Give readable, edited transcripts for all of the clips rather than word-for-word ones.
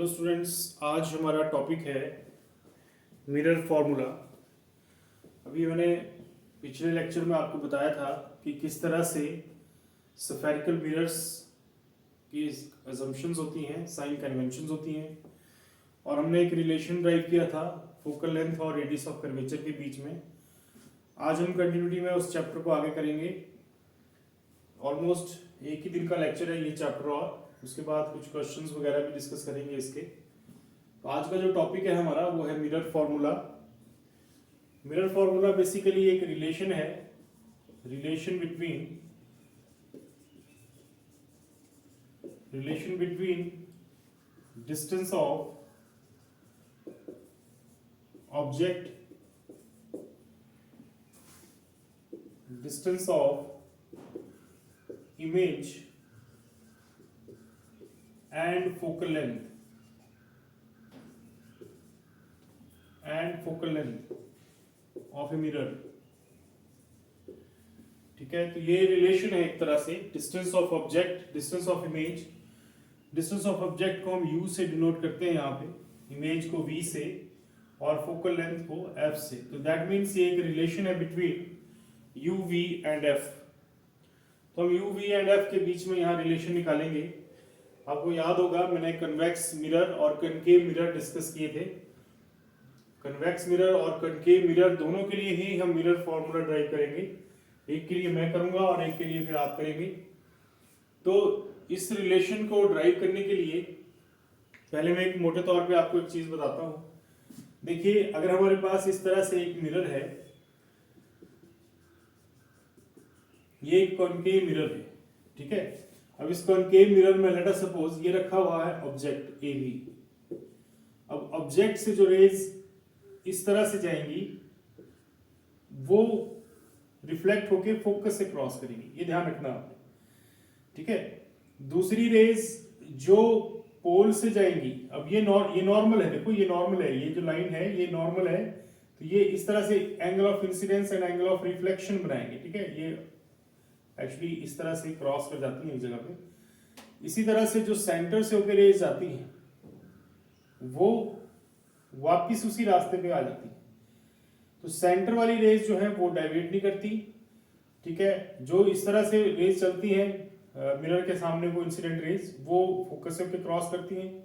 Hello students, आज हमारा topic है मिरर फॉर्मूला। अभी मैंने पिछले लेक्चर में आपको बताया था कि किस तरह से स्फेरिकल मिरर्स की असम्पशंस होती हैं, साइन कन्वेंशंस होती हैं, और हमने एक रिलेशन ड्राइव किया था फोकल लेंथ और रेडियस ऑफ कर्वेचर के बीच में। आज हम कंटिन्यूटी में उस चैप्टर को आगे करेंगे। ऑलमोस्ट एक ही दिन का लेक्चर है ये चैप्टर, और उसके बाद कुछ क्वेश्चंस वगैरह भी डिस्कस करेंगे इसके। तो आज का जो टॉपिक है हमारा वो है mirror formula. Mirror formula basically एक रिलेशन है, relation between distance of object, distance of image and focal length of a mirror। ठीक है, तो ये रिलेशन है एक तरह से distance of object, distance of image. Distance of object को हम u से डिनोट करते हैं यहाँ पे, इमेज को v से और फोकल लेंथ को f से। तो दैट मीन्स ये एक रिलेशन है between u, v and f। तो हम u, v एंड f के बीच में यहाँ रिलेशन निकालेंगे। आपको याद होगा मैंने कन्वेक्स मिरर और कनकेव मिरर डिस्कस किए थे। कन्वेक्स मिरर और कनकेव मिरर दोनों के लिए ही हम मिरर फॉर्मूला ड्राइव करेंगे। एक के लिए मैं करूंगा और एक के लिए फिर आप करेंगे। तो इस रिलेशन को ड्राइव करने के लिए पहले मैं एक मोटे तौर पे आपको एक चीज बताता हूं। देखिए, अगर हमारे पास इस तरह से एक मिरर है, ये एक कॉनकेव मिरर है, ठीक है। अब इस कॉनकेव मिरर में लेट अस सपोज ये रखा हुआ है ऑब्जेक्ट ए बी। अब ऑब्जेक्ट से जो रेज इस तरह से जाएंगी वो रिफ्लेक्ट होके फोकस से क्रॉस करेंगी, ये ध्यान रखना आपने, ठीक है। दूसरी रेज जो पोल से जाएंगी, अब ये नॉर्मल है, देखो ये नॉर्मल है, ये जो लाइन है ये नॉर्मल है, तो ये इस तरह से angle of incidence and angle of reflection बनाएंगे, ठीक है। ये एक्चुअली इस तरह से क्रॉस कर जाती है एक जगह पे। इसी तरह से जो सेंटर से होकर रेज आती हैं वो वापस उसी रास्ते पे आ जाती है। तो सेंटर वाली रेज जो है वो डाइवर्ट नहीं करती, ठीक है। जो इस तरह से रेज चलती है मिरर के सामने, वो इंसिडेंट रेज वो फोकस से होकर क्रॉस करती हैं।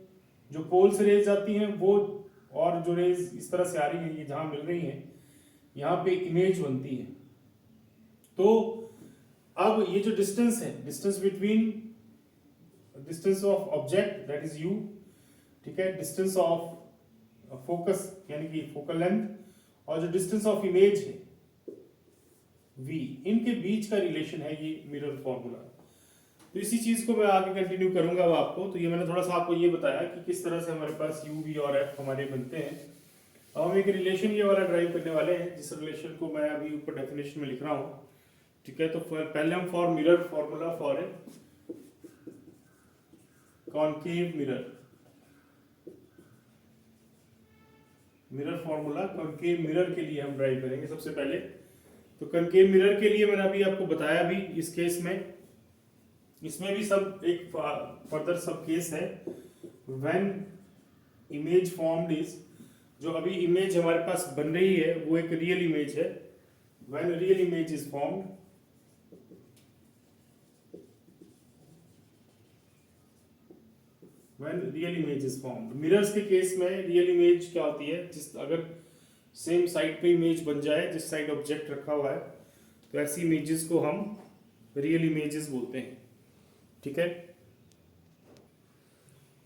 जो पोल से रेज आती हैं वो, और जो रेज इस तरह से आ रही है, ये जहां मिल रही है यहाँ पे इमेज बनती है। तो अब ये जो डिस्टेंस है, distance between distance of object that is u, ठीक है, डिस्टेंस ऑफ फोकस यानी कि फोकल लेंथ, और जो डिस्टेंस ऑफ इमेज है v, इनके बीच का रिलेशन है ये मिरर फॉर्मूला। तो इसी चीज को मैं आगे कंटिन्यू करूंगा अब आपको। तो ये मैंने थोड़ा सा आपको ये बताया कि किस तरह से हमारे पास u, v और f हमारे बनते हैं। अब हम एक रिलेशन ये वाला ड्राइव करने वाले हैं, जिस रिलेशन को मैं अभी ऊपर डेफिनेशन में लिख रहा हूं, ठीक है। तो पहले हम for mirror formula for a concave mirror, mirror formula concave mirror के लिए हम ड्राइव करेंगे सबसे पहले। तो कॉनकेव मिरर के लिए मैंने अभी आपको बताया भी, इस केस में, इसमें भी सब एक फर्दर सब केस है। व्हेन इमेज फॉर्म्ड इज, जो अभी इमेज हमारे पास बन रही है वो एक रियल इमेज है। When real image is formed, when real image is formed। Mirrors के केस में रियल इमेज क्या होती है, अगर सेम साइड पे इमेज बन जाए जिस साइड ऑब्जेक्ट रखा हुआ है, तो ऐसी इमेजेस को हम रियल इमेजेस बोलते हैं, ठीक है।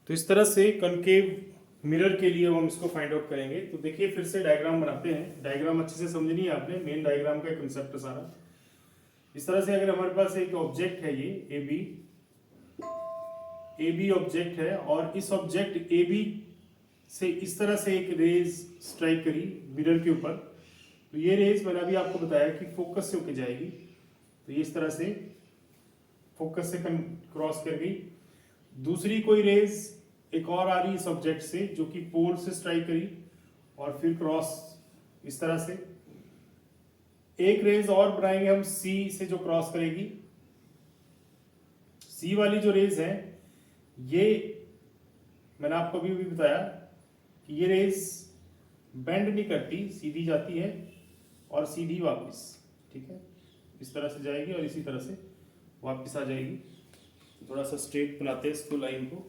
तो इस तरह से कॉनकेव मिरर के लिए हम इसको फाइंड आउट करेंगे। तो देखिए फिर से डायग्राम बनाते हैं। डायग्राम अच्छे से समझनी है आपने, मेन डायग्राम का कंसेप्ट सारा। इस तरह से अगर हमारे पास एक ऑब्जेक्ट है, ये ए बी ऑब्जेक्ट है, और इस ऑब्जेक्ट ए बी से इस तरह से एक रेज स्ट्राइक करी मिरर के ऊपर, तो ये रेज मैंने अभी आपको बताया कि फोकस से होके जाएगी। तो ये इस तरह से फोकस से क्रॉस कर गई। दूसरी कोई रेज एक और आ रही इस ऑब्जेक्ट से, जो कि पोल से स्ट्राइक करी और फिर क्रॉस इस तरह से। एक रेज और बनाएंगे हम सी से, जो क्रॉस करेगी। सी वाली जो रेज है ये मैंने आपको अभी भी बताया कि ये रेज बेंड नहीं करती, सीधी जाती है और सीधी वापस, ठीक है, इस तरह से जाएगी और इसी तरह से वापस आ जाएगी। थोड़ा सा स्ट्रेट बनाते हैं इसको, लाइन को।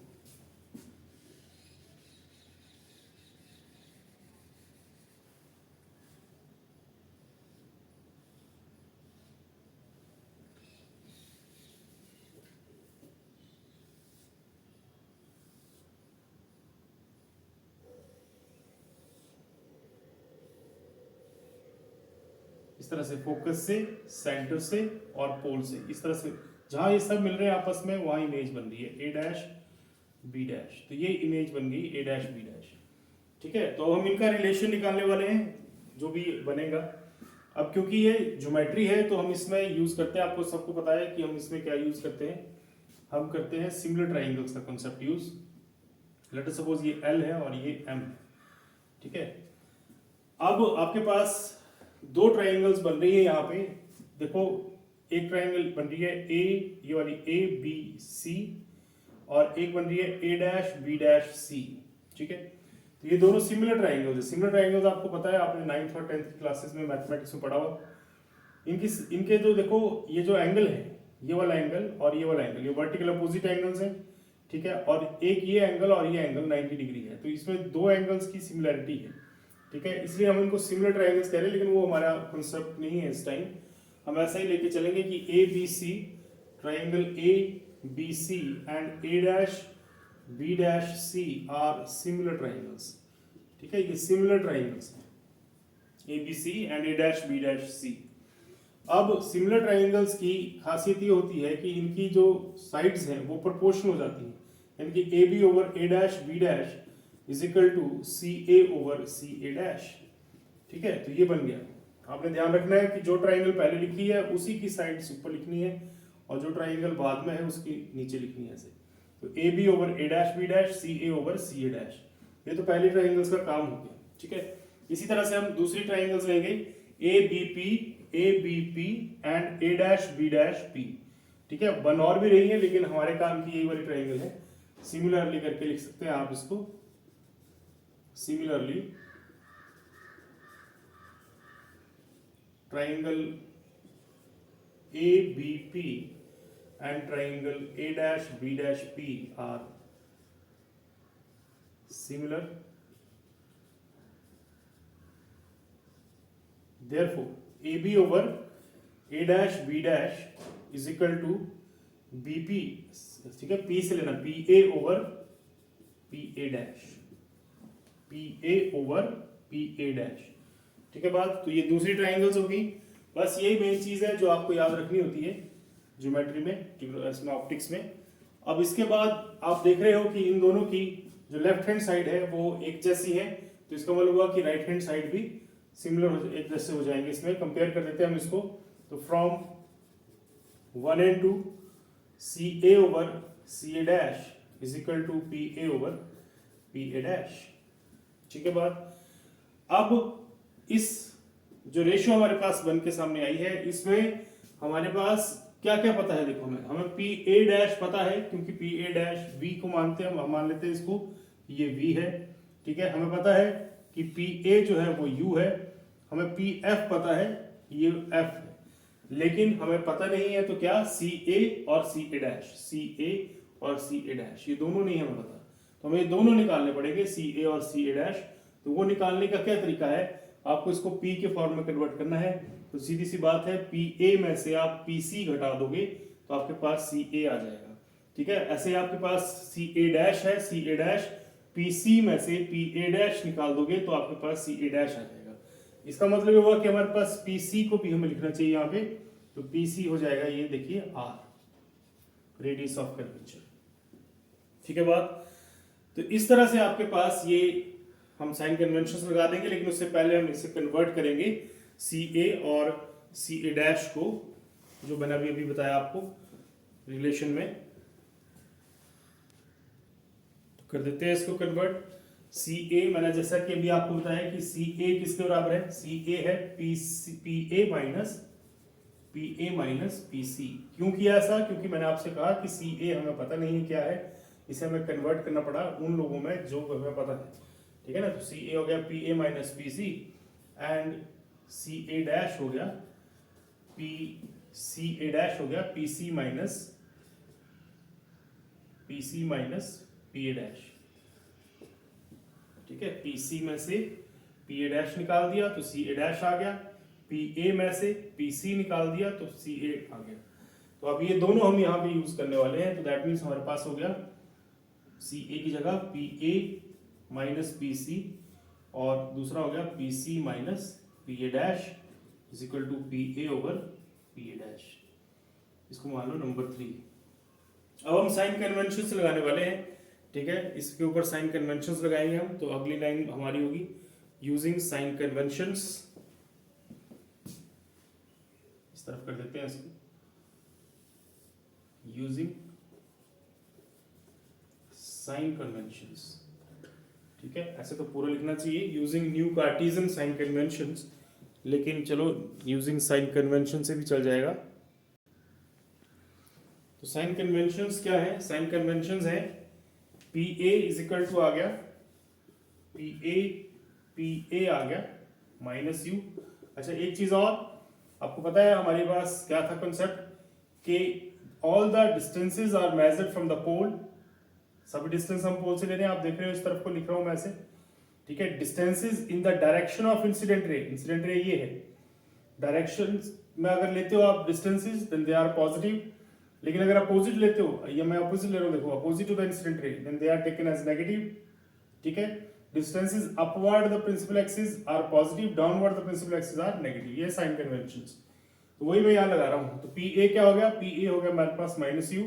इस तरह से फोकस से, सेंटर से और पोल से, इस तरह से जहां ये सब मिल रहे हैं आपस में वहां इमेज बन रही है ए डैश बी डैश। तो ये इमेज बन गई ए डैश बी डैश, ठीक है। तो हम इनका रिलेशन निकालने वाले हैं, जो भी बनेगा। अब क्योंकि ये ज्योमेट्री है तो हम इसमें यूज करते हैं, आपको सबको पता है कि हम इसमें क्या यूज करते हैं। हम करते हैं सिमिलर ट्राइंगल्स का concept use. Let us suppose ये एल है और ये एम, ठीक है। अब आपके पास दो ट्राइंगल्स बन रही है यहाँ पे, देखो एक ट्राइंगल बन रही है ए, ये वाली ए बी सी, और एक बन रही है ए डैश बी डैश सी, ठीक है। तो ये दोनों सिमिलर ट्राइंगल्स है। सिमिलर ट्राइंगल्स आपको पता है, आपने 9th और 10th क्लासेस में मैथमेटिक्स में पढ़ा हुआ। इनके जो देखो ये जो एंगल है, ये वाला एंगल और ये वाला एंगल, ये वर्टिकल अपोजिट एंगल्स हैं, ठीक है। और एक ये एंगल और ये एंगल 90 डिग्री है, तो इसमें दो एंगल्स की सिमिलरिटी है, ठीक है। इसलिए हम इनको सिमिलर ट्राइंगल्स कह रहे हैं, लेकिन वो हमारा कॉन्सेप्ट नहीं है इस टाइम। हम ऐसा ही लेके चलेंगे कि A B C, triangle A B C and A dash B dash C are similar triangles, ठीक है। ये सिमिलर ट्राइंगल्स हैं, A B C and A dash B dash C. अब सिमिलर ट्राइंगल्स की खासियत ये होती है कि इनकी जो साइड्स हैं वो प्रोपोर्शनल हो जाती हैं, यानी कि A B over A dash B dash is equal to C A over C A dash, ठीक है। तो ये बन गया। आपने ध्यान रखना है कि जो ट्राइंगल पहले लिखी है उसी की साइड्स ऊपर लिखनी है, और जो ट्राइंगल बाद में है उसकी नीचे लिखनी है ऐसे। तो A B over A dash B dash, C A over C A dash, ये तो पहले ट्राइंगल्स का काम हो गया, ठीक है। इसी तरह से हम दूसरी ट्राइंगल्स लेंगे, A B P and A dash B dash P, ठीक है। बन और भी रही है, लेकिन हमारे काम की यही वाली ट्राइंगल है। सिमिलरली करके लिख सकते हैं आप इसको, similarly triangle A B P and triangle A dash B dash P are similar. Therefore, AB over A dash B dash is equal to BP, ठीक है, P से लेना, PA over PA dash, PA over PA dash, ठीक है बात। तो ये दूसरी ट्राइंगल्स होगी। बस यही मेन चीज है जो आपको याद रखनी होती है ज्योमेट्री में, इसमें ऑप्टिक्स में। अब इसके बाद आप देख रहे हो कि इन दोनों की जो लेफ्ट हैंड साइड है वो एक जैसी है, तो इसका मतलब हुआ कि राइट हैंड साइड भी सिमिलर एक जैसे हो जाएंगे। इसमें कंपेयर कर देते हैं हम इसको। तो from 1 and 2 C A over C A dash is equal to P A over P A dash, ठीक है बात। अब इस जो रेशियो हमारे पास बन के सामने आई है, इसमें हमारे पास क्या क्या पता है। देखो हमें पी ए डैश पता है, क्योंकि पी ए डैश वी को मानते हैं, हम मान लेते हैं इसको ये वी है, ठीक है। हमें पता है कि पी ए जो है वो यू है, हमें पी एफ पता है ये एफ है, लेकिन हमें पता नहीं है तो क्या सी ए और सी ए डैश, सी ए और सी ए डैश, ये दोनों नहीं हमें पता। तो हमें दोनों निकालने पड़ेंगे, सी ए और सी ए डैश। तो वो निकालने का क्या तरीका है, आपको इसको पी के फॉर्म में कन्वर्ट करना है। तो सीधी सी बात है, पी ए में से आप पी सी घटा दोगे तो आपके पास सी ए आ जाएगा, ठीक है। ऐसे आपके पास सी ए डैश है, सी ए डैश पी सी में से पी ए डैश निकाल दोगे तो आपके पास सी ए डैश आ जाएगा। इसका मतलब ये हुआ कि हमारे पास पी सी को भी हमें लिखना चाहिए यहाँ पे। तो पी सी हो जाएगा ये देखिए आर, रेडियस ऑफ कर्वेचर, ठीक है बात। तो इस तरह से आपके पास ये हम साइन कन्वेंशन लगा देंगे, लेकिन उससे पहले हम इसे कन्वर्ट करेंगे सी ए और सी ए डैश को, जो मैंने अभी बताया आपको रिलेशन में। तो कर देते हैं इसको कन्वर्ट। सी ए मैंने जैसा कि अभी आपको बताया कि सी ए किसके बराबर है, सी ए है P A minus P C. क्यों किया ऐसा, क्योंकि मैंने आपसे कहा कि सी ए हमें पता नहीं है क्या है, इसे हमें कन्वर्ट करना पड़ा उन लोगों में जो हमें पता है, ठीक है ना। तो सी ए हो गया P A minus P C and C A dash हो गया पी सी ए डैश हो गया P C minus P A dash, ठीक है। पी सी में से पी ए डैश निकाल दिया तो सी ए डैश आ गया, पी ए में से पी सी निकाल दिया तो सी ए आ गया। तो अब ये दोनों हम यहाँ पे यूज करने वाले हैं, तो दैट मीन्स हमारे पास हो गया सी ए की जगह P A minus P C और दूसरा हो गया P C minus P A dash is equal to P A over P A dash. इसको मान लो नंबर 3। अब हम साइन कन्वेंशंस लगाने वाले हैं, ठीक है। इसके ऊपर साइन कन्वेंशंस लगाएंगे हम। तो अगली लाइन हमारी होगी यूजिंग साइन कन्वेंशंस। इस तरफ कर देते हैं इसको, यूजिंग साइन कन्वेंशंस, ठीक है। ऐसे तो पूरा लिखना चाहिए using new Cartesian sign conventions, लेकिन चलो यूजिंग साइन कन्वेंशन से भी चल जाएगा। तो साइन कन्वेंशंस क्या है? साइन कन्वेंशंस है P A is equal to आ गया पी ए आ गया माइनस यू। अच्छा एक चीज और, आपको पता है हमारे पास क्या था कंसेप्ट कि all the distances are measured from the pole. सभी डिस्टेंस हम पोल से ले रहे हैं, आप देख रहे हो इस तरफ को लिख रहा हूं मैं ऐसे, ठीक है। Distances in the direction of incident ray ये है। डायरेक्शन में अगर लेते हो आप distances then they are positive, लेकिन अगर अपोजिट लेते हो, ये मैं अपोजिट ले रहा हूं, देखो opposite to the incident ray then they are taken as negative, ठीक है। Distances upward the principal axis are positive, downward the principal axis are negative. ये साइन कन्वेंशंस, तो वही मैं यहां लगा रहा हूं। तो पी ए क्या हो गया? पी ए हो गया हमारे पास माइनस यू,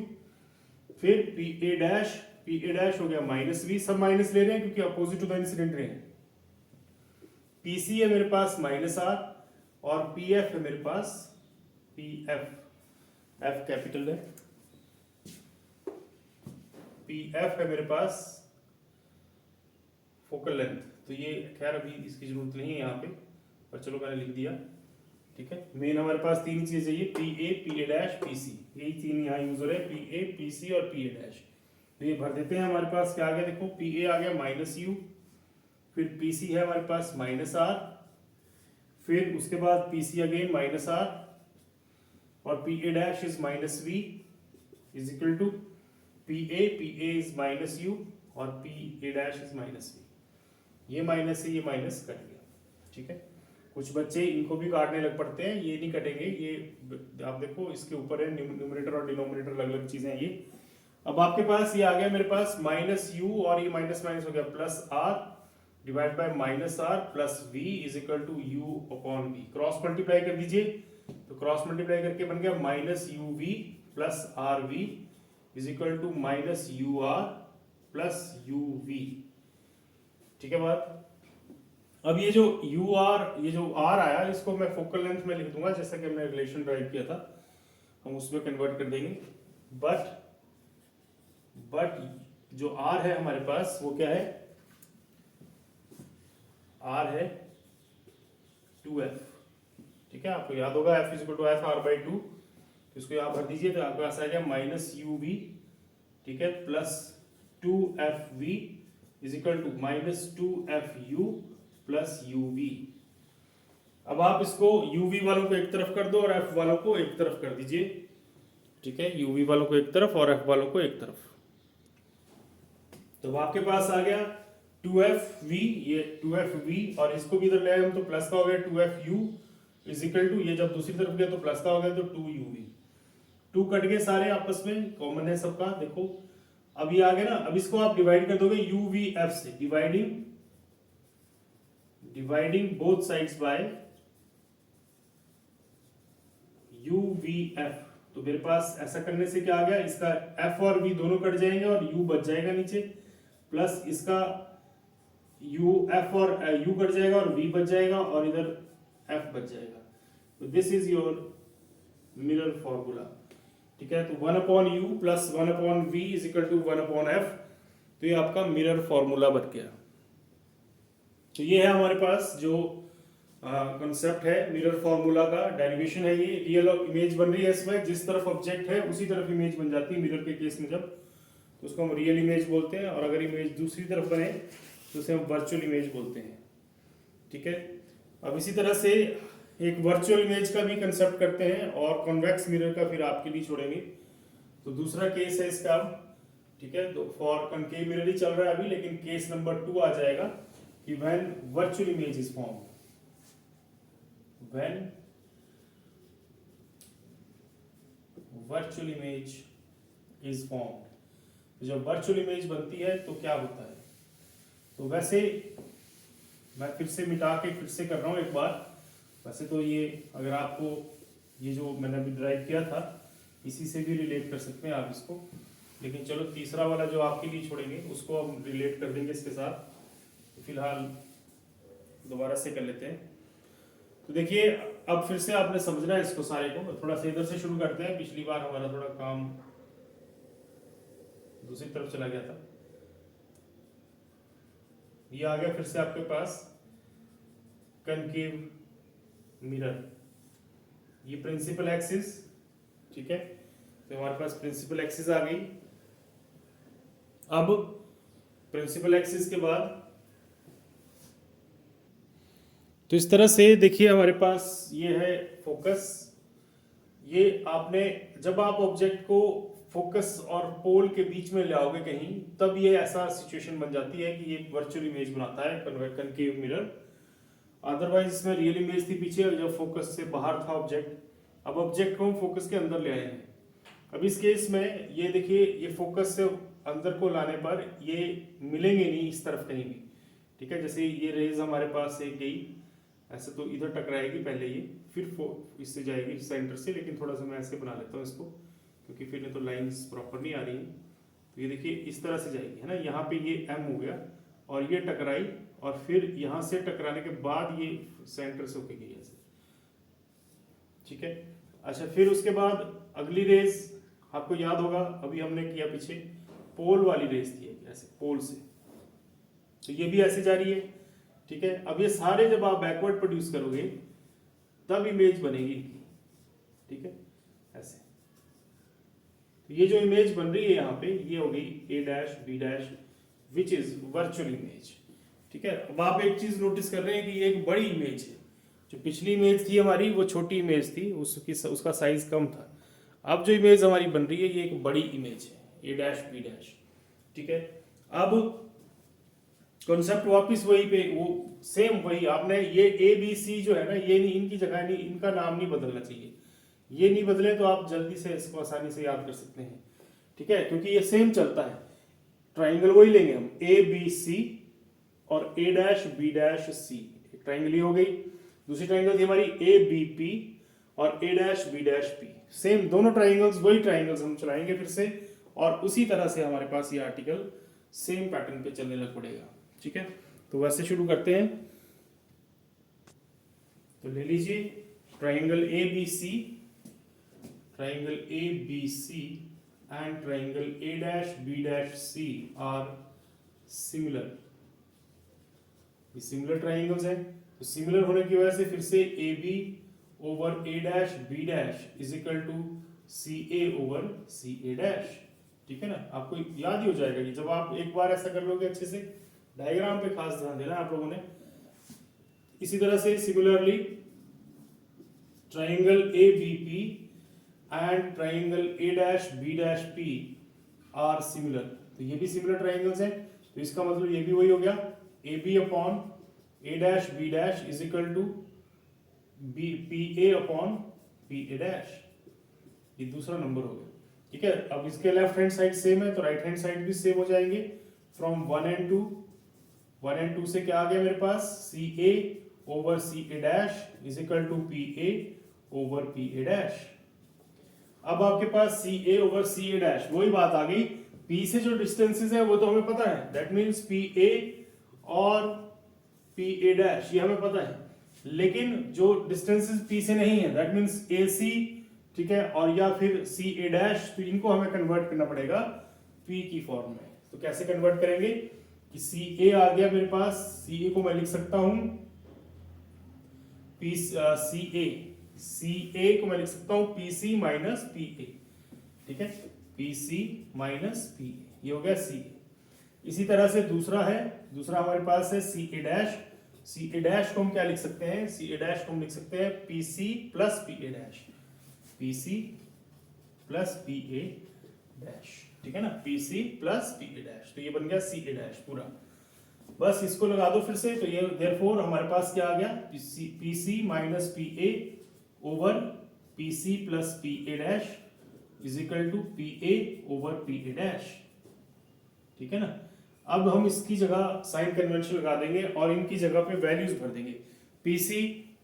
फिर पी ए डैश हो गया माइनस वी। सब माइनस ले रहे हैं क्योंकि अपोजिट टू द इंसिडेंट रे है। पी सी है मेरे पास माइनस आर और पी एफ है मेरे पास पी एफ, एफ कैपिटल है, पी एफ है मेरे पास फोकल लेंथ। तो ये खैर अभी इसकी जरूरत नहीं है यहाँ पे, पर चलो मैंने लिख दिया, ठीक है। मेन हमारे पास तीन चीजें चाहिए, P A dash P C, यही तीन यहाँ यूज हो रहे हैं, पी ए पी सी और पी ए डैश। तो ये भर देते हैं। हमारे पास क्या आ गया? देखो पी ए आ गया माइनस यू, फिर पी सी है हमारे पास माइनस आर, फिर उसके बाद P C again minus R और P A dash is minus V is equal to P A is minus U और P A dash is minus V. ये माइनस से ये माइनस कट गया, ठीक है। कुछ बच्चे इनको भी काटने लग पड़ते हैं, ये नहीं कटेंगे, ये आप देखो इसके ऊपर है, न्यूमरेटर और डिनोमिनेटर अलग अलग चीजें हैं ये। अब आपके पास ये आ गया मेरे पास माइनस यू और ये माइनस माइनस हो गया plus R divide by minus R plus V is equal to U upon V. Cross multiply कर दीजिए, तो क्रॉस मल्टीप्लाई करके बन गया minus U V plus R V is equal to minus U R plus U V, ठीक है बात। अब ये जो यू आर, ये जो आर आया, इसको मैं फोकल लेंथ में लिख दूंगा, जैसा कि हमने रिलेशन ड्राइव किया था, हम उसमें कन्वर्ट कर देंगे। बट जो आर है हमारे पास वो क्या है? आर है 2f, ठीक है। आपको याद होगा f is equal to F R by 2, इसको यहां भर दीजिए तो आपके पास आ गया माइनस यू वी, ठीक है, plus 2f v is equal to minus 2f u plus U V. अब आप इसको यू वी वालों को एक तरफ कर दो और f वालों को एक तरफ कर दीजिए, ठीक है। यू वी वालों को एक तरफ और f वालों को एक तरफ। तो आपके पास आ गया 2f v, ये 2f v और इसको भी इधर ले आए हम तो प्लस का हो गया 2f u is equal to, ये जब दूसरी तरफ गया तो प्लस का हो गया तो 2uv। 2 कट गए सारे आपस में, कॉमन है सबका। देखो अब ये आ गया ना, अब इसको आप डिवाइड कर दोगे uvf से, dividing both sides by uvf। तो मेरे पास ऐसा करने से क्या आ गया? इसका f और v दोनों कट जाएंगे और u बच जाएगा नीचे, प्लस इसका f और u कट जाएगा और v बच जाएगा और इधर f बच जाएगा। तो this is your mirror formula, ठीक है। तो 1 upon U plus 1 upon V is equal to 1 upon F. तो ये आपका मिरर फॉर्मूला बन गया। तो ये है हमारे पास जो कॉन्सेप्ट है मिरर फॉर्मूला का, डेरिवेशन है। ये रियल इमेज बन रही है, इसमें जिस तरफ ऑब्जेक्ट है उसी तरफ इमेज बन जाती है मिरर के केस में जब। तो उसको हम रियल इमेज बोलते हैं, और अगर इमेज दूसरी तरफ बने तो उसे हम वर्चुअल इमेज बोलते हैं। ठीक है, अब इसी तरह से एक वर्चुअल इमेज का भी कंसेप्ट करते हैं और कॉन्वेक्स मिरर का फिर आपके लिए छोड़ेंगे। तो दूसरा केस है इसका, ठीक है, तो फॉर कनकेव मिरर ही चल रहा है अभी, लेकिन केस नंबर 2 आ जाएगा कि when virtual image is form, when virtual image is form. तो जब वर्चुअल इमेज बनती है तो क्या होता है, तो वैसे मैं फिर से मिटा के फिर से कर रहा हूँ एक बार। वैसे तो ये अगर आपको ये जो मैंने अभी ड्राइव किया था इसी से भी रिलेट कर सकते हैं आप इसको, लेकिन चलो तीसरा वाला जो आपके लिए छोड़ेंगे उसको हम रिलेट कर देंगे इसके साथ। फिलहाल दोबारा से कर लेते हैं। तो देखिए अब फिर से आपने समझना है इसको सारे को, थोड़ा सा इधर से शुरू करते हैं। पिछली बार हमारा थोड़ा काम दूसरी तरफ चला गया था। ये आ गया फिर से आपके पास कनकेव मिरर, ये प्रिंसिपल एक्सिस, ठीक है, तो हमारे पास प्रिंसिपल एक्सिस आ गई। अब प्रिंसिपल एक्सिस के बाद तो इस तरह से देखिए हमारे पास ये है फोकस। ये आपने जब आप ऑब्जेक्ट को फोकस और पोल के बीच में ले आओगे कहीं, तब ये ऐसा सिचुएशन बन जाती है कि ये वर्चुअल इमेज बनाता है कनकेव मिरर। अदरवाइज इसमें रियल इमेज थी पीछे जब फोकस से बाहर था ऑब्जेक्ट। अब ऑब्जेक्ट को हम फोकस के अंदर ले आए हैं। अब इस केस में ये देखिए ये फोकस से अंदर को लाने पर ये मिलेंगे नहीं इस तरफ कहीं भी, ठीक है। जैसे ये रेज हमारे पास से गई ऐसे तो इधर टकराएगी पहले ये, फिर इससे जाएगी सेंटर से, लेकिन थोड़ा सा मैं ऐसे बना लेता हूँ इसको क्योंकि फिर नहीं तो लाइंस प्रॉपर नहीं आ रही हैं। तो ये देखिए इस तरह से जाएगी, है ना। यहाँ पे ये एम हो गया और ये टकराई और फिर यहाँ से टकराने के बाद ये सेंटर से होके गई ऐसे, ठीक है। अच्छा, फिर उसके बाद अगली रेस आपको याद होगा अभी हमने किया पीछे पोल वाली रेस थी ऐसे पोल से, तो ये भी ऐसे जा रही है, ठीक है। अब ये सारे जब आप बैकवर्ड प्रोड्यूस करोगे तब इमेज बनेगी, ठीक है, ऐसे। तो ये जो इमेज बन रही है यहाँ पे ये हो गई A dash B dash which is virtual image, ठीक है। अब आप एक चीज नोटिस कर रहे हैं कि ये एक बड़ी इमेज है। जो पिछली इमेज थी हमारी वो छोटी इमेज थी, उसका साइज कम था। अब जो इमेज हमारी बन रही है ये एक बड़ी इमेज है ए डैश बी डैश, ठीक है। अब कॉन्सेप्ट वापस वही पे वो सेम वही, आपने ये ए बी सी जो है ना ये नहीं, इनकी जगह नहीं, इनका नाम नहीं बदलना चाहिए। ये नहीं बदले तो आप जल्दी से इसको आसानी से याद कर सकते हैं, ठीक है, क्योंकि ये सेम चलता है। ट्राइंगल वही लेंगे हम ए बी सी और ए डैश बी डैश सी, एक ट्राइंगल ही हो गई। दूसरी ट्राइंगल थी हमारी ए बी पी और A dash B dash P, same दोनों ट्राइंगल्स वही ट्राइंगल्स हम चलाएंगे फिर से, और उसी तरह से हमारे पास ये आर्टिकल सेम पैटर्न पे चलने लग पड़ेगा, ठीक है। तो वैसे शुरू करते हैं। तो ले लीजिए triangle A B C, triangle A B C and triangle A dash B dash C are similar. ये सिमिलर ट्राइंगल्स हैं, तो सिमिलर होने की वजह से फिर से A B over A dash B dash is equal to C A over C A dash, ठीक है ना। आपको याद ही हो जाएगा कि जब आप एक बार ऐसा कर लोगे अच्छे से। डायग्राम पे खास ध्यान देना आप लोगों ने। इसी तरह से similarly triangle A B P and triangle A dash B dash P are similar, तो ये भी सिमिलर ट्राइंगल्स हैं। तो इसका मतलब ये भी वही हो गया A B upon A dash B dash is equal to B P A upon P A dash, ये दूसरा नंबर हो गया, ठीक है। अब इसके लेफ्ट हैंड साइड सेम है तो राइट हैंड साइड भी सेम हो जाएंगे। फ्रॉम 1 and 2 से क्या आ गया मेरे पास C A over C A dash is equal to P A over P A dash. अब आपके पास C A over C A dash, वही बात आ गई। पी से जो डिस्टेंसेस है वो तो हमें पता है, दैट मीन्स पी ए और पी ए डैश ये हमें पता है, लेकिन जो डिस्टेंसेस पी से नहीं है दैट मीन्स ए सी, ठीक है, और या फिर सी ए डैश, तो इनको हमें कन्वर्ट करना पड़ेगा पी की फॉर्म में। तो कैसे कन्वर्ट करेंगे कि सी ए आ गया मेरे पास, सी ए को मैं लिख सकता हूं पी सी ए को मैं लिख सकता हूं P C minus P A, ठीक है। PC माइनस PA, ये हो गया CA। इसी तरह से दूसरा हमारे पास है CA डैश। CA डैश को हम क्या लिख सकते हैं, CA डैश को हम लिख सकते हैं PC plus PA dash, PC plus PA dash, ठीक है ना, PC प्लस PA डैश। तो ये बन गया CA डैश पूरा। बस इसको लगा दो फिर से, तो ये देयरफॉर हमारे पास क्या आ गया, PC minus PA over PC plus PA dash is equal to PA over PA dash, ठीक है ना। अब हम इसकी जगह साइन कन्वेंशन लगा देंगे और इनकी जगह पे वैल्यूज भर देंगे। PC,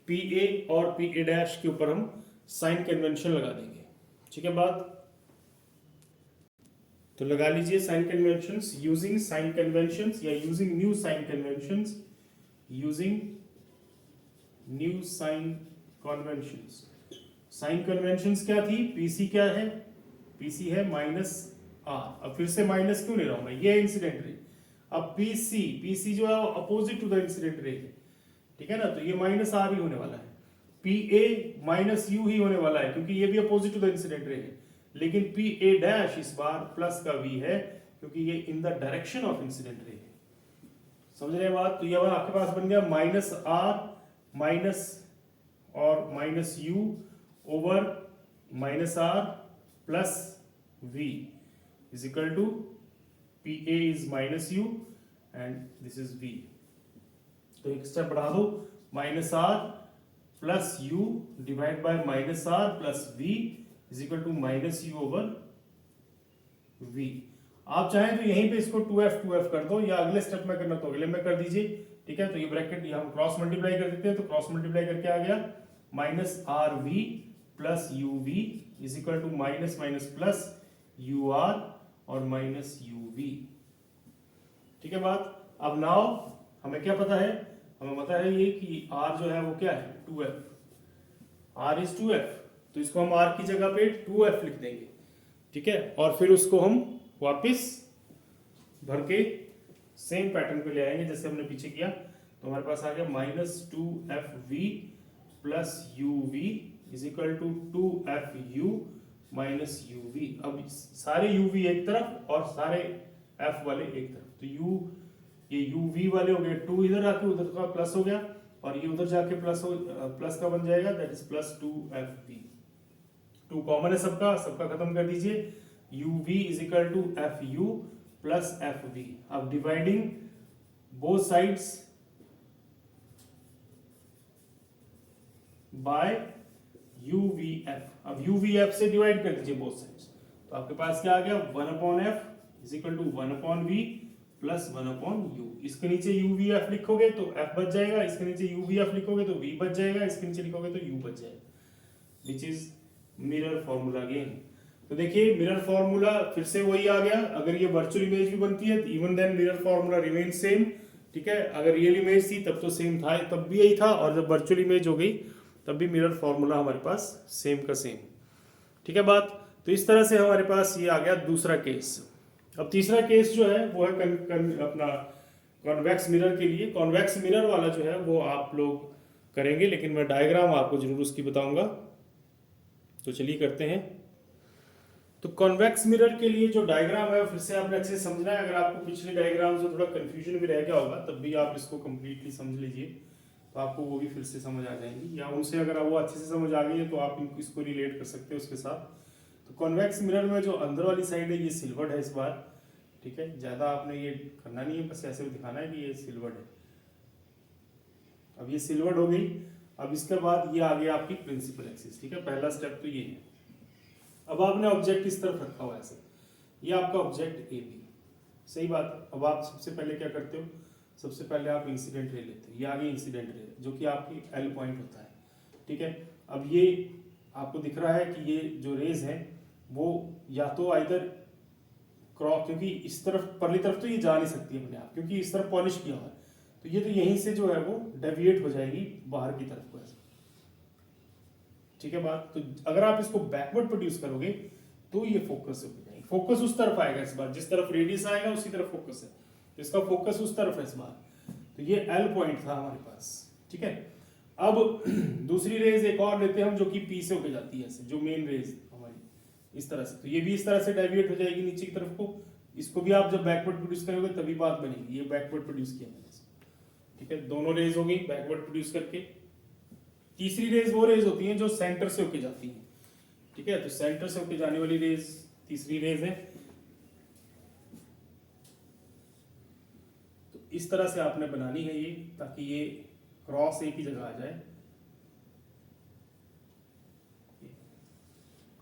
PA और PA डैश के ऊपर हम साइन कन्वेंशन लगा देंगे, ठीक है बात। तो लगा लीजिए sign conventions, using sign conventions या using new sign conventions, using new sign conventions. Sign conventions क्या थी, PC क्या है, PC है माइनस R। अब फिर से माइनस क्यों ले रहा हूं मैं, ये इंसिडेंट रे। अब PC जो है अपोजिट टू द इंसिडेंट रे है, ठीक है ना, तो ये माइनस R ही होने वाला है। PA माइनस U ही होने वाला है क्योंकि ये भी अपोजिट टू द इंसिडेंट रे है। लेकिन PA डैश इस बार प्लस का V है क्योंकि ये इन द डायरेक्शन ऑफ इंसिडेंट रे है। समझ रहे हैं बात। तो ये आपके पास बन गया माइनस R माइनस और minus U over minus R plus V is equal to PA is minus U and this is V। तो एक स्टेप बढ़ा दो, minus R plus U divide by minus R plus V is equal to minus U over V। आप चाहें तो यहीं पे इसको 2F कर दो या अगले स्टेप में करना तो अगले में कर दीजिए, ठीक है। तो ये ब्रैकेट ये हम क्रॉस मल्टीप्लाई कर देते हैं, तो क्रॉस मल्टीप्लाई करके आ गया minus RV plus UV is equal to minus minus plus UR और माइनस UV, ठीक है बात। अब नाउ हमें क्या पता है, हमें पता है ये कि R जो है वो क्या है 2F, R इज 2F, तो इसको हम R की जगह पे 2F लिख देंगे, ठीक है। और फिर उसको हम वापस भर के सेम पैटर्न पे ले आएंगे जैसे हमने पीछे किया। तो हमारे पास आ गया minus 2FV plus UV is equal to 2FU minus UV। अब सारे UV एक तरफ और सारे F वाले एक तरफ, तो ये UV वाले हो गए 2 इधर आके उधर का प्लस हो गया और ये उधर जाके प्लस का बन जाएगा, that is plus 2FV। 2 common है सबका खत्म कर दीजिए। UV is equal to FU plus FV। अब dividing both sides by UVF। अब UVF से डिवाइड कर दीजिए बोथ साइड्स, तो आपके पास क्या आ गया 1/F is equal to 1/V plus 1/U। इसके नीचे UVF लिखोगे तो F बच जाएगा, इसके नीचे UVF लिखोगे तो V बच जाएगा, इसके नीचे लिखोगे तो U बच जाएगा, which is mirror formula again. तो देखिए मिरर फॉर्मूला फिर से वही आ गया। अगर ये वर्चुअल इमेज भी बनती है even then mirror formula remain same, ठीक है। अगर रियल इमेज थी तब तो सेम था, तब भी यही था, और जब वर्चुअल इमेज हो गई तब भी मिरर फॉर्मूला हमारे पास सेम का सेम, ठीक है बात। तो इस तरह से हमारे पास ये आ गया दूसरा केस। अब तीसरा केस जो है वो है अपना कॉन्वेक्स मिरर के लिए। कॉन्वेक्स मिरर वाला जो है वो आप लोग करेंगे, लेकिन मैं डायग्राम आपको जरूर उसकी बताऊंगा। तो चलिए करते हैं। तो कॉन्वेक्स मिरर के लिए जो डायग्राम है फिर से आपने अच्छे से समझना है। अगर आपको पिछले डायग्राम से थोड़ा कंफ्यूजन भी रह गया होगा तब भी आप इसको कंप्लीटली समझ लीजिए, तो आपको वो भी फिर से समझ आ जाएंगी, या उनसे अगर वो अच्छे से समझ आ गई है तो आप इसको रिलेट कर सकते हो उसके साथ। तो कॉन्वेक्स मिरर में जो अंदर वाली साइड है ये सिल्वर्ड है इस बार, ठीक है। ज़्यादा आपने ये करना नहीं है, बस ऐसे भी दिखाना है कि ये सिल्वर्ड है। अब ये सिल्वर्ड हो गई। अब इसके बाद ये आ गया आपकी प्रिंसिपल एक्सिस, ठीक है। पहला स्टेप तो ये है। अब आपने ऑब्जेक्ट इस तरफ रखा हुआ है ऐसे, ये आपका ऑब्जेक्ट AB, सही बात। अब आप सबसे पहले क्या करते हो, सबसे पहले आप इंसिडेंट रे लेते हो, ये आगे इंसिडेंट रे जो कि आपकी L पॉइंट होता है, ठीक है। अब ये आपको दिख रहा है कि ये जो रेज है वो या तो आइदर क्रॉस, क्योंकि इस तरफ परली तरफ तो ये जा नहीं सकती अपने आप क्योंकि इस तरफ पॉलिश किया हुआ है, तो ये तो यहीं से जो है वो डेविएट हो जाएगी बाहर की तरफ को ऐसे, ठीक है बात। तो अगर आप इसको बैकवर्ड प्रोड्यूस करोगे तो ये फोकस हो जाएगी, फोकस उस तरफ आएगा इस बार, जिस तरफ रेडियस आएगा उसी तरफ फोकस है, तो इसका फोकस उस तरफ है इस बार। तो ये L पॉइंट था हमारे पास, ठीक है। अब दूसरी रेज एक और लेते हैं हम जो कि P से होके जाती है ऐसे, जो मेन रेज हमारी इस तरह से। तो ये भी इस तरह से डेविएट हो जाएगी नीचे की तरफ को। इसको भी आप जब बैकवर्ड प्रोड्यूस करोगे तभी बात बनेगी। ये बैकवर्ड प्रोड्यूस किया मैंने इसको, ठीक है। दोनों रेज हो गई बैकवर्ड प्रोड्यूस करके। तीसरी रेज वो रेज होती हैं जो सेंटर से होके जाती हैं, ठीक है। तो सेंटर से होके जाने वाली रेज तीसरी रेज है। तो इस तरह से आपने बनानी है ये, ताकि ये क्रॉस एक ही जगह आ जाए,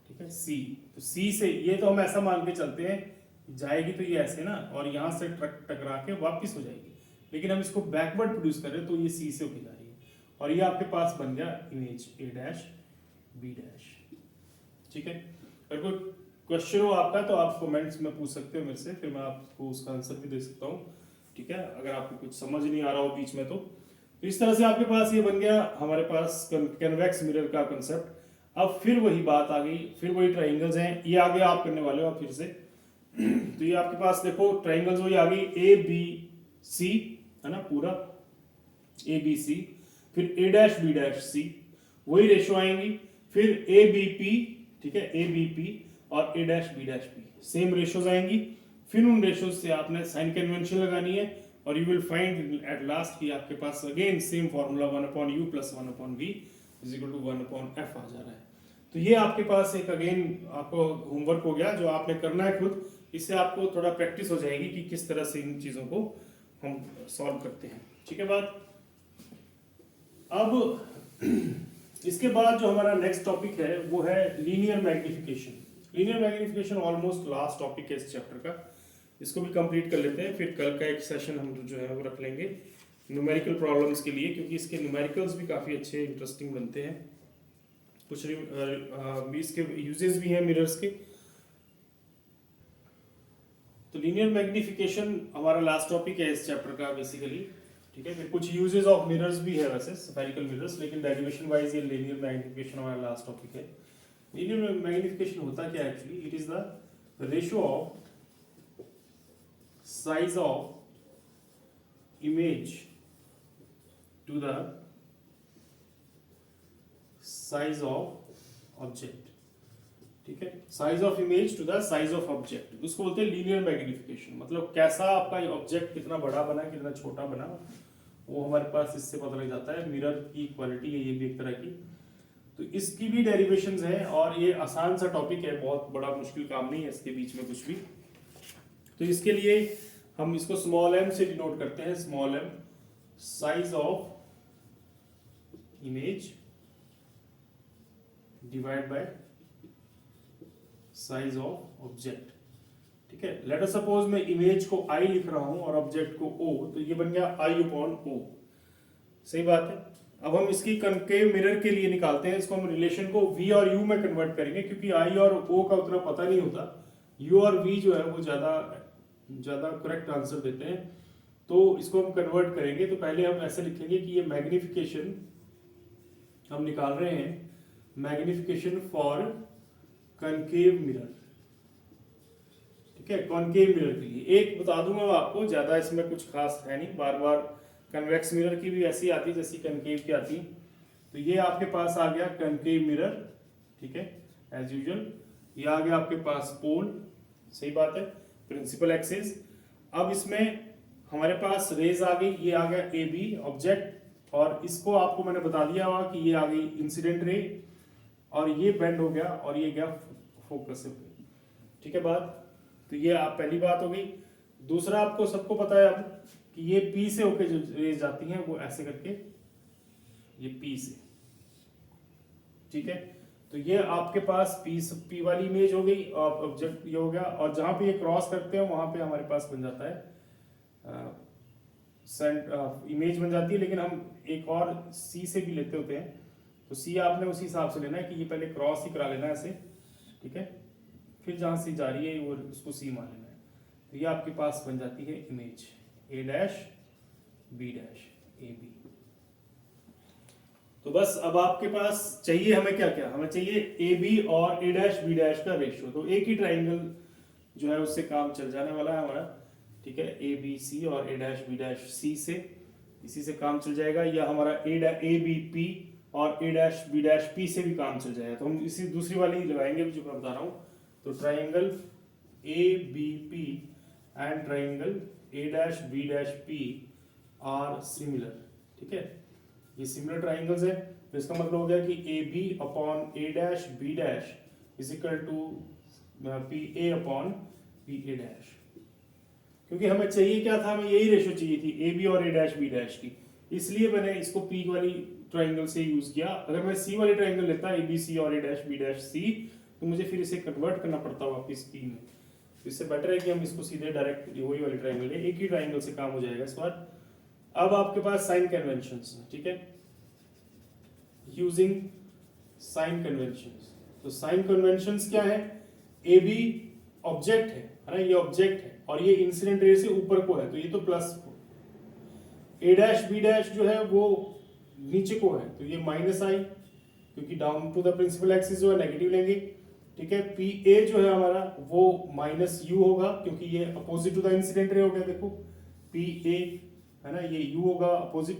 ठीक है। सी, तो सी से ये तो हम ऐसा मान के चलते हैं जाएगी तो ये ऐसे ना, और यहां से टकरा के वापस हो जाएगी। लेकिन हम इसको बैकवर्ड प्रोड्यूस कर रहे हैं तो ये सी से होके जा रही है, और ये आपके पास बन गया image A dash B dash, ठीक है। अगर कोई क्वेश्चन हो आपका तो आप कमेंट्स में पूछ सकते हो मेरे से, फिर मैं आपको उसका आंसर भी दे सकता हूँ, ठीक है। अगर आपको कुछ समझ नहीं आ रहा हो बीच में तो इस तरह से आपके पास ये बन गया हमारे पास कन्वेक्स मिरर का कंसेप्ट। अब फिर वही बात आ गई, फिर वही ट्राइंगल्स हैं, ये आगे आप करने वाले हो फिर से। तो ये आपके पास देखो ट्राइंगल्स वही आ गई, ए बी सी है ना, पूरा ए बी सी, फिर ए डैश बी डैश सी, वही रेशो आएंगी। फिर ए बी पी, ठीक है, ए बी पी और A dash B dash P, same ratios आएंगी। फिर उन रेशोज से आपने साइन कन्वेंशन लगानी है, और you will find at last कि आपके पास again same formula 1/u plus 1/v is equal to 1/f आ जा रहा है। तो ये आपके पास एक अगेन आपको होमवर्क हो गया जो आपने करना है खुद। इससे आपको थोड़ा प्रैक्टिस हो जाएगी कि किस तरह से इन चीजों को हम सॉल्व करते हैं, ठीक है बात। अब इसके बाद जो हमारा नेक्स्ट टॉपिक है वो है linear magnification. Linear magnification almost last topic है इस चैप्टर का, इसको भी कंप्लीट कर लेते हैं। फिर कल का एक सेशन हम जो है वो रख लेंगे न्यूमेरिकल प्रॉब्लम्स के लिए, क्योंकि इसके न्यूमेरिकल्स भी काफ़ी अच्छे इंटरेस्टिंग बनते हैं। कुछ इसके यूजेस भी हैं मिरर्स के। तो लीनियर मैग्निफिकेशन हमारा लास्ट टॉपिक है इस चैप्टर का बेसिकली, ठीक है। फिर कुछ यूजेस ऑफ मिरर्स भी है वैसे, स्फेरिकल मिरर्स, लेकिन डेरिवेशन वाइज ये लीनियर मैग्निफिकेशन हमारा लास्ट टॉपिक है। लीनियर मैग्निफिकेशन होता क्या है actually? It is the ratio of size of image to the size of object, ठीक है। Size of image to the size of object, उसको बोलते हैं लीनियर मैग्निफिकेशन। मतलब कैसा आपका ऑब्जेक्ट कितना बड़ा बना कितना छोटा बना, वो हमारे पास इससे पता लग जाता है। मिरर की क्वालिटी है ये भी एक तरह की। तो इसकी भी डेरिवेशंस हैं, और ये आसान सा टॉपिक है, बहुत बड़ा मुश्किल काम नहीं है इसके बीच में कुछ भी। तो इसके लिए हम इसको स्मॉल m से डिनोट करते हैं। Small m size of image divide by size of object, ठीक है। लेट अस सपोज मैं इमेज को I लिख रहा हूं और ऑब्जेक्ट को O, तो ये बन गया I/O, सही बात है। अब हम इसकी कनकेव मिरर के लिए निकालते हैं, इसको हम रिलेशन को V और U में कन्वर्ट करेंगे, क्योंकि I और O का उतना पता नहीं होता। U और V जो है वो ज्यादा करेक्ट आंसर देते हैं। तो इसको हम कन्वर्ट करेंगे, तो पहले हम ऐसे लिखेंगे कि ये मैग्निफिकेशन हम निकाल रहे हैं, मैग्निफिकेशन फॉर कनकेव मिरर, ठीक है। कॉनकेव मिरर के लिए एक बता दूंगा मैं आपको, ज्यादा इसमें कुछ खास है नहीं। बार बार कन्वेक्स मिरर की भी ऐसी आती जैसी कनकेव की आती। तो ये आपके पास आ गया कनकेव मिरर, ठीक है, एज यूजुअल। ये आ गया आपके पास पोल, सही बात है, प्रिंसिपल एक्सिस। अब इसमें हमारे पास रेज आ गई, ये आ गया ए बी ऑब्जेक्ट, और इसको आपको मैंने बता दिया हुआ कि ये आ गई इंसिडेंट रे, और ये बेंड हो गया और ये गया फोकस से, ठीक है बात। तो ये आप पहली बात हो गई। दूसरा आपको सबको पता है अब कि ये पी से होके जो रेज जाती हैं वो ऐसे करके ये पी से, ठीक है। तो ये आपके पास पी वाली इमेज हो गई, ऑब्जेक्ट ये हो गया, और जहां पे ये क्रॉस करते हैं वहां पे हमारे पास बन जाता है इमेज बन जाती है। लेकिन हम एक और सी से भी लेते होते हैं, तो सी आपने उसी हिसाब से लेना है कि ये पहले क्रॉस ही करा लेना है ऐसे, ठीक है। फिर जहां सी जा रही है वो उसको सी मान लेना है। तो ये आपके पास बन जाती है image A dash B dash A B. तो बस अब आपके पास चाहिए हमें क्या क्या, हमें चाहिए ए बी और ए डैश बी डैश का रेशियो। तो एक ही ट्राइंगल जो है उससे काम चल जाने वाला है हमारा, ठीक है। ए बी सी और ए डैश बी डैश सी से, इसी से काम चल जाएगा। या हमारा ए बी पी और A dash B dash P से भी काम चल जाएगा। तो हम इसी दूसरी वाली लगाएंगे जो मैं बता रहा हूँ, तो triangle A B P and triangle A dash B dash P are similar, ठीक है, ये सिमिलर ट्राइंगल्स है। तो इसका मतलब हो गया कि A B upon A dash B dash is equal to P A upon P A dash, क्योंकि हमें चाहिए क्या था, हमें यही रेशो चाहिए थी ए बी और ए डैश बी डैश की, इसलिए मैंने इसको पी वाली ट्राइंगल से यूज किया। अगर मैं सी वाली ट्राइंगल लेता ए बी सी और ए डैश बी डैश सी, तो मुझे फिर इसे कन्वर्ट करना पड़ता वापस पी में। तो इससे बेटर है कि हम इसको सीधे डायरेक्ट वही वाली ट्राइंगल है, एक ही ट्राइंगल से काम हो जाएगा इस बार। अब आपके पास साइन कन्वेंशंस, ठीक है, यूजिंग साइन कन्वेंशंस। तो साइन कन्वेंशंस क्या है, ए बी ऑब्जेक्ट है ना, ये ऑब्जेक्ट है और ये इंसिडेंट रे से ऊपर को है, तो ये तो प्लस को, ए डैश बी डैश जो है वो नीचे को है, तो ये माइनस आई, क्योंकि down to the principal axis जो है नेगेटिव लेंगे, ठीक है। पी ए जो है हमारा वो माइनस यू होगा, क्योंकि ये अपोजिट टू द इंसिडेंट रे हो गया, देखो पी ए है ना, ये यू होगा अपोजिट,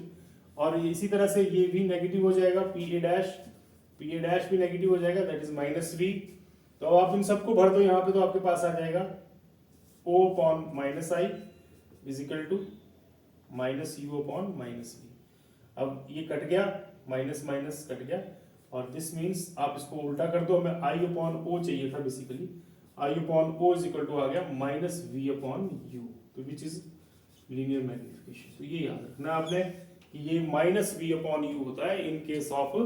और इसी तरह से ये भी नेगेटिव हो जाएगा, पी ए डैश भी नेगेटिव हो जाएगा, दैट इज माइनस वी। तो अब आप इन सबको भर दो यहाँ पे, तो आपके पास आ जाएगा O upon minus I is equal to minus U upon minus V. अब ये कट गया, माइनस माइनस कट गया, और दिस मीन्स आप इसको उल्टा कर दो, हमें आई अपॉन ओ चाहिए था basically, I upon O is equal to आ गया माइनस वी अपॉन यू, तो विच इज लीनियर मैग्निफिकेशन। तो ये याद रखना आपने कि ये माइनस वी अपॉन यू होता है इन केस ऑफ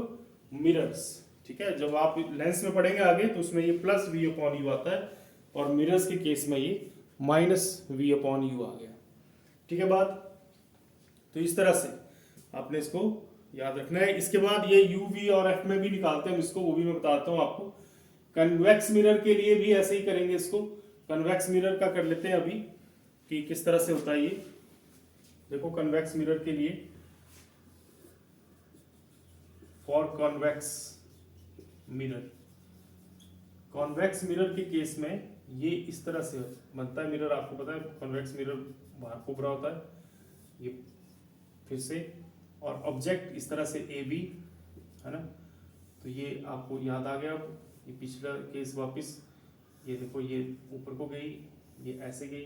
मिरर्स, ठीक है। जब आप लेंस में पढ़ेंगे आगे तो उसमें ये प्लस वी अपॉन यू आता है, और मिरर्स के केस में ये माइनस वी अपॉन यू आ गया, ठीक है बात। तो इस तरह से आपने इसको याद रखना है। इसके बाद ये यू वी और एफ में भी निकालते हैं इसको, वो भी मैं बताता हूँ आपको। कन्वेक्स मिरर के लिए भी ऐसे ही करेंगे इसको। कन्वेक्स मिरर का कर लेते हैं अभी कि किस तरह से होता है ये। देखो कन्वेक्स मिरर के लिए, फॉर कॉन्वेक्स मिरर के केस में ये इस तरह से बनता है मिरर, आपको पता है कॉन्वेक्स मिरर बाहर को भरा होता है, ये फिर से, और ऑब्जेक्ट इस तरह से ए बी है ना, तो ये आपको याद आ गया। ये पिछला केस वापस, ये देखो ये ऊपर को गई, ये ऐसे गई,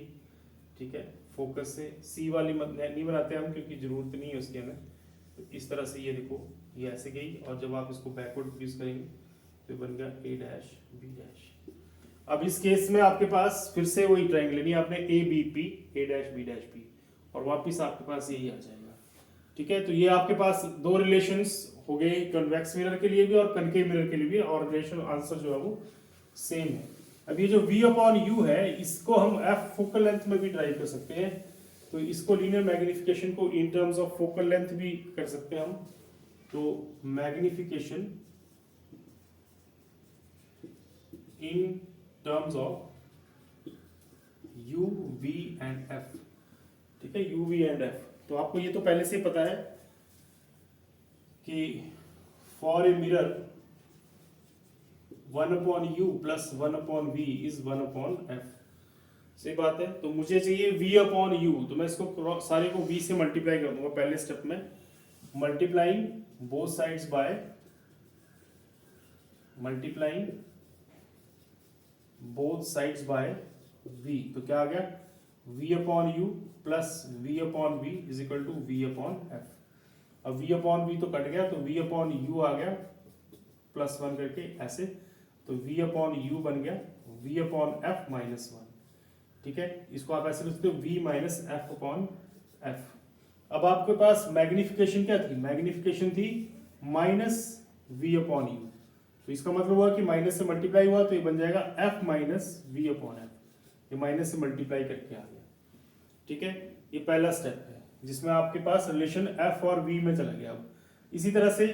ठीक है, फोकस से सी वाली नहीं बनाते हम क्योंकि जरूरत नहीं है उसके हमें। तो इस तरह से ये देखो ये ऐसे गई, और जब आप इसको बैकवर्ड यूज करेंगे तो बन गया ए डैश बी डैश। अब इस केस में आपके पास फिर से वही ट्रायंगल लेनी है आपने, A B P A dash B dash P, और वापस आपके पास यही आ जाएगा, ठीक है। तो ये आपके पास दो रिलेशंस हो गए, कन्वेक्स मिरर के लिए भी और कनकेव मिरर के लिए भी, और रिलेशन आंसर जो है वो सेम है। अब ये जो v अपॉन यू है, इसको हम f फोकल लेंथ में भी ड्राइव कर सकते हैं, तो इसको लीनियर मैग्निफिकेशन को in terms of focal length भी कर सकते हैं हम। तो magnification in terms of u v and f, ठीक है, u v एंड f। तो आपको ये तो पहले से ही पता है कि for a mirror 1 upon U plus 1 upon V is 1 upon F, सही बात है। तो मुझे चाहिए v अपॉन यू, तो मैं इसको सारे को v से मल्टीप्लाई कर दूंगा पहले स्टेप में, multiplying both sides by v, तो क्या आ गया v upon U plus v upon v is equal to v upon F. अब v अपॉन v तो कट गया, तो v अपॉन u आ गया प्लस 1 करके ऐसे, तो v अपॉन u बन गया v अपॉन f माइनस 1, ठीक है। इसको आप ऐसे लिख सकते हो v minus F upon F. अब आपके पास मैग्निफिकेशन क्या थी, मैग्निफिकेशन थी माइनस v अपॉन यू, तो इसका मतलब हुआ कि माइनस से मल्टीप्लाई हुआ, तो ये बन जाएगा f minus v upon F, ये माइनस से मल्टीप्लाई करके आ गया, ठीक है। ये पहला स्टेप है जिसमें आपके पास रिलेशन f और v में चला गया। अब इसी तरह से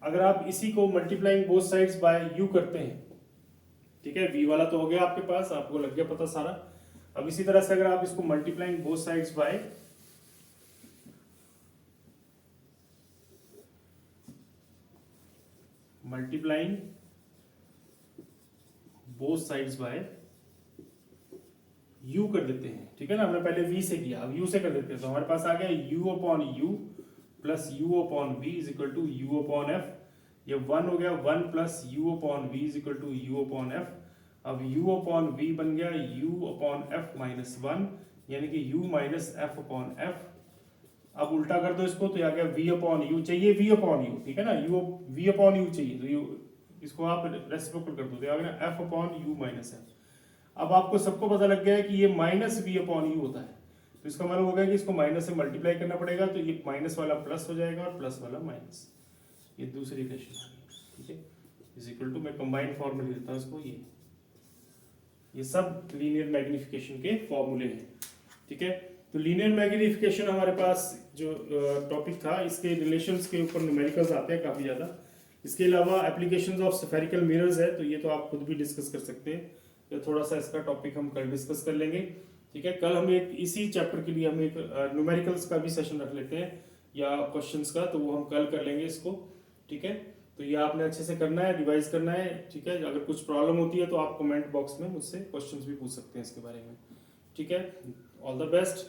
अगर आप इसी को multiplying both sides bye u करते हैं, ठीक है, v वाला तो हो गया आपके पास, आपको लग गया पता सारा। अब इसी तरह से अगर आप इसको multiplying both sides bye u कर देते हैं, ठीक है ना, हमने पहले v से किया, अब u से कर देते हैं, तो हमारे पास आ गया u upon u plus u upon v is equal to u upon f। ये 1 हो गया, 1 plus u upon v is equal to u upon f। अब u अपॉन v बन गया u अपॉन f माइनस 1, यानी कि u minus f upon f। अब उल्टा कर दो इसको, तो ये आ गया v अपॉन u, चाहिए v अपॉन u, ठीक है ना, u v अपॉन u चाहिए, तो u इसको आप रेसिप्रोकल कर दो, तो आ गया f upon u minus f। अब आपको सबको पता लग गया है कि ये माइनस v अपॉन u होता है, तो इसका मतलब हो गया कि इसको माइनस से मल्टीप्लाई करना पड़ेगा, तो ये माइनस वाला प्लस हो जाएगा और प्लस वाला माइनस। ये दूसरी इक्वेशन आ गई, ठीक है, इज इक्वल टू, मैं कंबाइंड फॉर्मूला देता हूँ इसको, ये सब लीनियर मैग्निफिकेशन के फॉर्मूले हैं, ठीक है। तो लीनियर मैग्निफिकेशन हमारे पास जो टॉपिक था, इसके रिलेशंस के ऊपर न्यूमेरिकल्स आते हैं काफ़ी ज़्यादा। इसके अलावा एप्लीकेशंस ऑफ स्फेरिकल मिरर्स है, तो ये तो आप खुद भी डिस्कस कर सकते हैं, तो थोड़ा सा इसका टॉपिक हम कल डिस्कस कर लेंगे, ठीक है। कल हम एक इसी चैप्टर के लिए हम एक न्यूमेरिकल्स का भी सेशन रख लेते हैं या क्वेश्चंस का, तो वो हम कल कर लेंगे इसको, ठीक है। तो ये आपने अच्छे से करना है, रिवाइज करना है, ठीक है। अगर कुछ प्रॉब्लम होती है तो आप कमेंट बॉक्स में मुझसे क्वेश्चंस भी पूछ सकते हैं इसके बारे में, ठीक है। All the best.